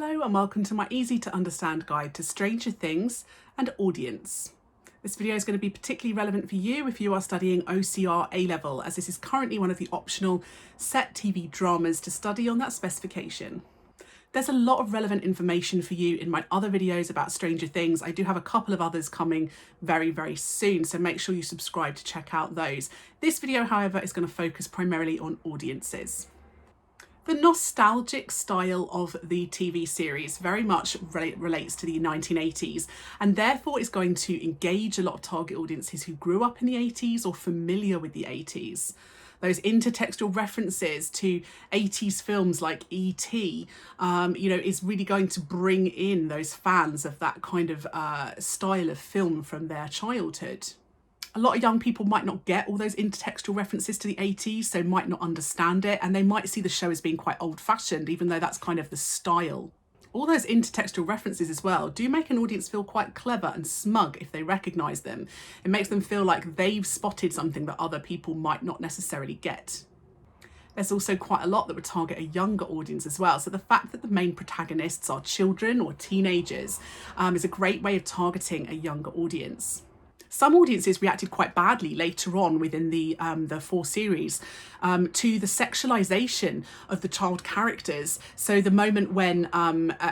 Hello and welcome to my easy to understand guide to Stranger Things and Audience. This video is going to be particularly relevant for you if you are studying OCR A-level, as this is currently one of the optional set TV dramas to study on that specification. There's a lot of relevant information for you in my other videos about Stranger Things. I do have a couple of others coming very soon, so make sure you subscribe to check out those. This video, however, is going to focus primarily on audiences. The nostalgic style of the TV series very much relates to the 1980s, and therefore is going to engage a lot of target audiences who grew up in the 80s or familiar with the 80s. Those intertextual references to 80s films like E.T., is really going to bring in those fans of that kind of style of film from their childhood. A lot of young people might not get all those intertextual references to the 80s, so might not understand it, and they might see the show as being quite old-fashioned, even though that's kind of the style. All those intertextual references as well do make an audience feel quite clever and smug if they recognise them. It makes them feel like they've spotted something that other people might not necessarily get. There's also quite a lot that would target a younger audience as well, so the fact that the main protagonists are children or teenagers is a great way of targeting a younger audience. Some audiences reacted quite badly later on within the four series to the sexualization of the child characters. So the moment when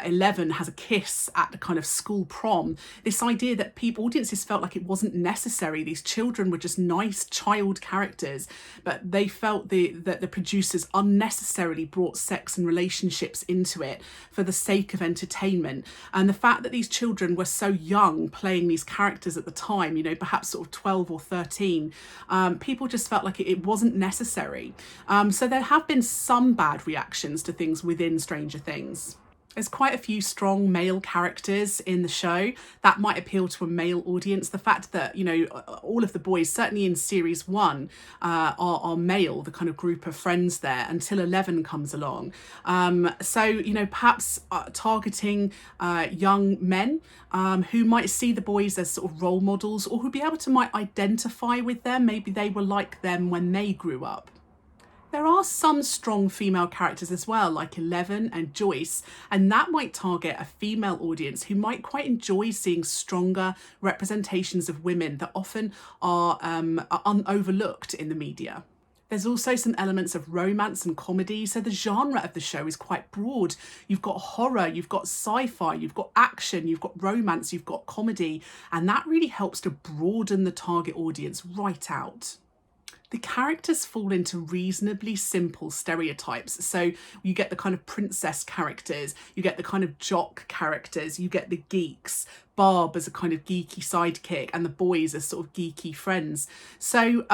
11 has a kiss at the kind of school prom, this idea that audiences felt like it wasn't necessary. These children were just nice child characters, but they felt that the producers unnecessarily brought sex and relationships into it for the sake of entertainment. And the fact that these children were so young playing these characters at the time, perhaps sort of 12 or 13, people just felt like it wasn't necessary. So there have been some bad reactions to things within Stranger Things. There's quite a few strong male characters in the show that might appeal to a male audience. The fact that, all of the boys, certainly in series 1, are male, the kind of group of friends there, until 11 comes along. Perhaps targeting young men who might see the boys as sort of role models, or who'd be able to might identify with them. Maybe they were like them when they grew up. There are some strong female characters as well, like 11 and Joyce, and that might target a female audience who might quite enjoy seeing stronger representations of women that often are overlooked in the media. There's also some elements of romance and comedy, so the genre of the show is quite broad. You've got horror, you've got sci-fi, you've got action, you've got romance, you've got comedy, and that really helps to broaden the target audience right out. The characters fall into reasonably simple stereotypes. So you get the kind of princess characters, you get the kind of jock characters, you get the geeks, Barb as a kind of geeky sidekick, and the boys as sort of geeky friends. So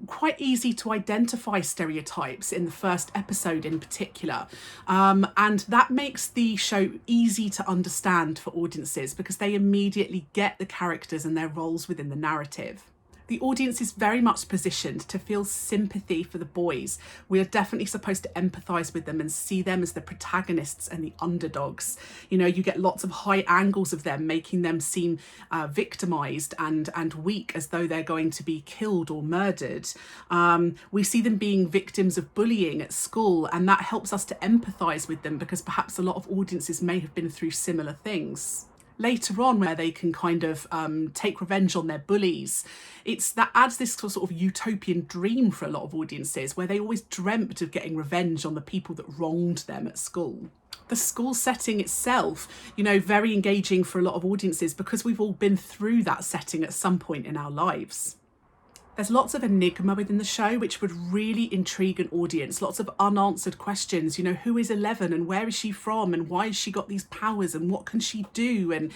quite easy to identify stereotypes in the first episode in particular. And that makes the show easy to understand for audiences because they immediately get the characters and their roles within the narrative. The audience is very much positioned to feel sympathy for the boys. We are definitely supposed to empathise with them and see them as the protagonists and the underdogs. You get lots of high angles of them, making them seem victimised and weak, as though they're going to be killed or murdered. We see them being victims of bullying at school, and that helps us to empathise with them because perhaps a lot of audiences may have been through similar things. Later on, where they can kind of take revenge on their bullies, that adds this sort of utopian dream for a lot of audiences where they always dreamt of getting revenge on the people that wronged them at school. The school setting itself, very engaging for a lot of audiences because we've all been through that setting at some point in our lives. There's lots of enigma within the show, which would really intrigue an audience. Lots of unanswered questions. Who is 11 and where is she from and why has she got these powers and what can she do? And,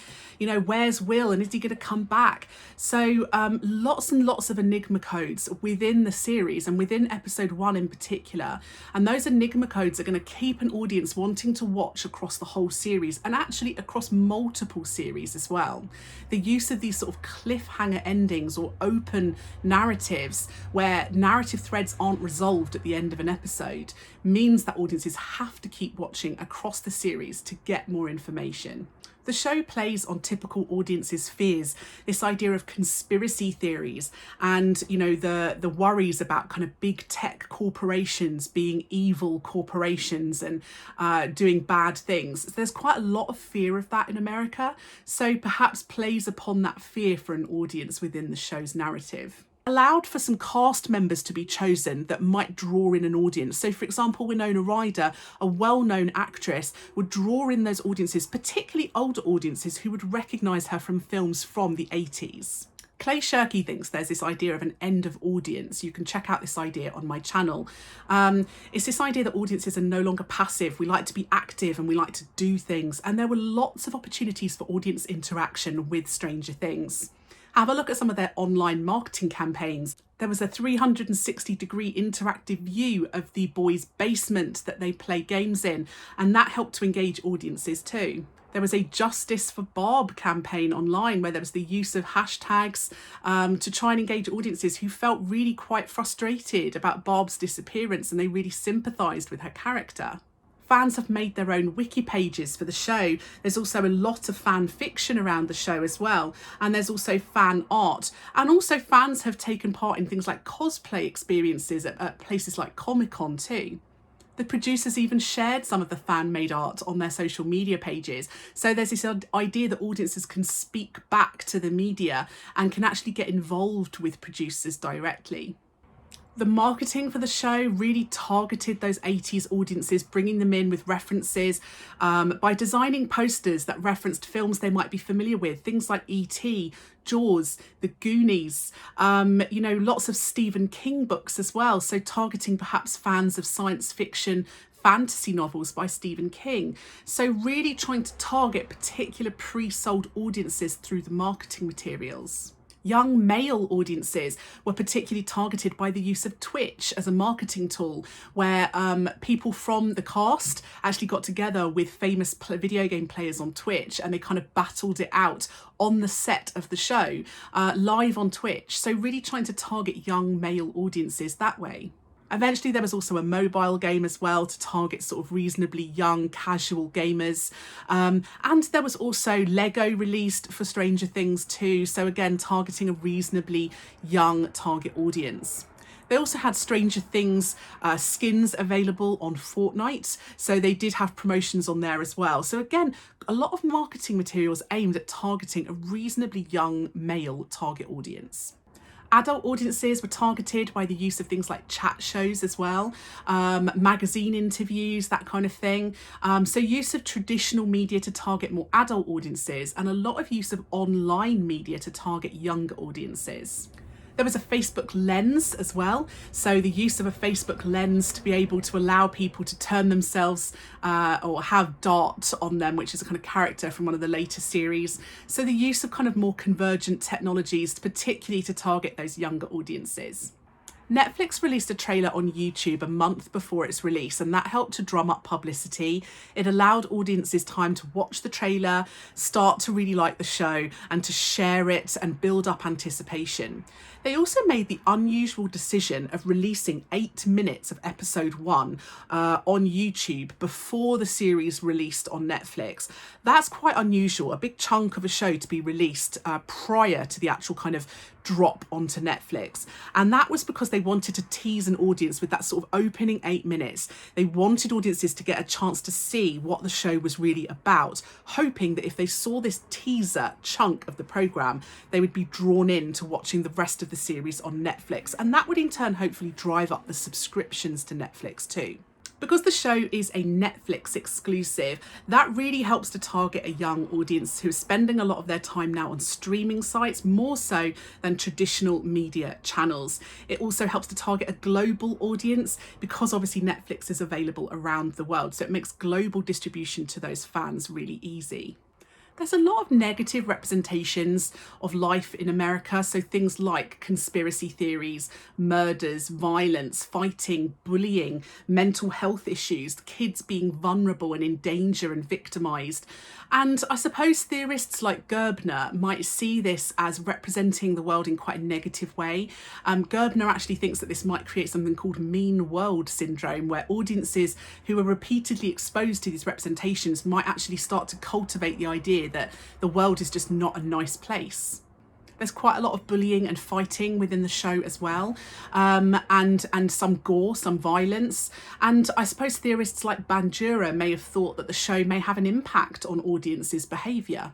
where's Will and is he going to come back? So lots and lots of enigma codes within the series and within episode 1 in particular. And those enigma codes are going to keep an audience wanting to watch across the whole series and actually across multiple series as well. The use of these sort of cliffhanger endings or open narratives narratives where narrative threads aren't resolved at the end of an episode means that audiences have to keep watching across the series to get more information. The show plays on typical audiences' fears, this idea of conspiracy theories and, you know, the worries about kind of big tech corporations being evil corporations and doing bad things. There's quite a lot of fear of that in America, so perhaps plays upon that fear for an audience within the show's narrative. Allowed for some cast members to be chosen that might draw in an audience. So for example, Winona Ryder, a well-known actress, would draw in those audiences, particularly older audiences who would recognise her from films from the 80s. Clay Shirky thinks there's this idea of an end of audience. You can check out this idea on my channel. It's this idea that audiences are no longer passive. We like to be active and we like to do things. And there were lots of opportunities for audience interaction with Stranger Things. Have a look at some of their online marketing campaigns. There was a 360-degree interactive view of the boys' basement that they play games in, and that helped to engage audiences too. There was a Justice for Barb campaign online where there was the use of hashtags to try and engage audiences who felt really quite frustrated about Barb's disappearance, and they really sympathised with her character. Fans have made their own wiki pages for the show. There's also a lot of fan fiction around the show as well. And there's also fan art. And also fans have taken part in things like cosplay experiences at places like Comic-Con too. The producers even shared some of the fan-made art on their social media pages. So there's this idea that audiences can speak back to the media and can actually get involved with producers directly. The marketing for the show really targeted those 80s audiences, bringing them in with references by designing posters that referenced films they might be familiar with, things like E.T., Jaws, The Goonies, lots of Stephen King books as well, so targeting perhaps fans of science fiction, fantasy novels by Stephen King. So really trying to target particular pre-sold audiences through the marketing materials. Young male audiences were particularly targeted by the use of Twitch as a marketing tool, where people from the cast actually got together with famous video game players on Twitch, and they kind of battled it out on the set of the show, live on Twitch. So really trying to target young male audiences that way. Eventually there was also a mobile game as well to target sort of reasonably young casual gamers. And there was also Lego released for Stranger Things too. So again, targeting a reasonably young target audience. They also had Stranger Things skins available on Fortnite. So they did have promotions on there as well. So again, a lot of marketing materials aimed at targeting a reasonably young male target audience. Adult audiences were targeted by the use of things like chat shows as well, magazine interviews, that kind of thing. So use of traditional media to target more adult audiences, and a lot of use of online media to target younger audiences. There was a Facebook lens as well. So the use of a Facebook lens to be able to allow people to turn themselves or have Dart on them, which is a kind of character from one of the later series. So the use of kind of more convergent technologies, particularly to target those younger audiences. Netflix released a trailer on YouTube a month before its release, and that helped to drum up publicity. It allowed audiences time to watch the trailer, start to really like the show, and to share it and build up anticipation. They also made the unusual decision of releasing 8 minutes of episode 1 on YouTube before the series released on Netflix. That's quite unusual, a big chunk of a show to be released prior to the actual kind of drop onto Netflix. And that was because they wanted to tease an audience with that sort of opening 8 minutes. They wanted audiences to get a chance to see what the show was really about, hoping that if they saw this teaser chunk of the programme, they would be drawn in to watching the rest of the series on Netflix. And that would in turn hopefully drive up the subscriptions to Netflix too. Because the show is a Netflix exclusive, that really helps to target a young audience who is spending a lot of their time now on streaming sites, more so than traditional media channels. It also helps to target a global audience because obviously Netflix is available around the world, so it makes global distribution to those fans really easy. There's a lot of negative representations of life in America. So things like conspiracy theories, murders, violence, fighting, bullying, mental health issues, kids being vulnerable and in danger and victimized. And I suppose theorists like Gerbner might see this as representing the world in quite a negative way. Gerbner actually thinks that this might create something called mean world syndrome, where audiences who are repeatedly exposed to these representations might actually start to cultivate the idea that the world is just not a nice place. There's quite a lot of bullying and fighting within the show as well, and some gore, some violence. And I suppose theorists like Bandura may have thought that the show may have an impact on audiences' behaviour.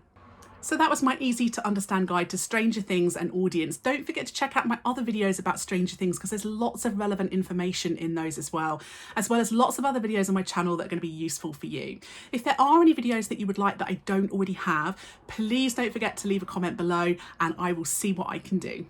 So that was my easy to understand guide to Stranger Things and Audience. Don't forget to check out my other videos about Stranger Things, because there's lots of relevant information in those as well as lots of other videos on my channel that are going to be useful for you. If there are any videos that you would like that I don't already have, please don't forget to leave a comment below and I will see what I can do.